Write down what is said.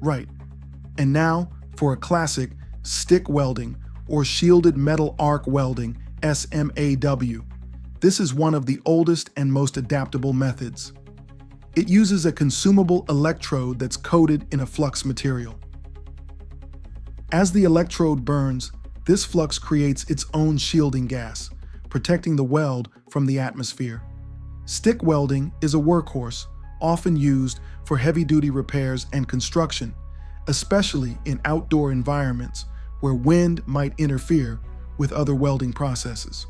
Right. And now for a classic, stick welding, or shielded metal arc welding, SMAW. This is one of the oldest and most adaptable methods. It uses a consumable electrode that's coated in a flux material. As the electrode burns, this flux creates its own shielding gas, protecting the weld from the atmosphere. Stick welding is a workhorse, often used for heavy-duty repairs and construction, especially in outdoor environments where wind might interfere with other welding processes.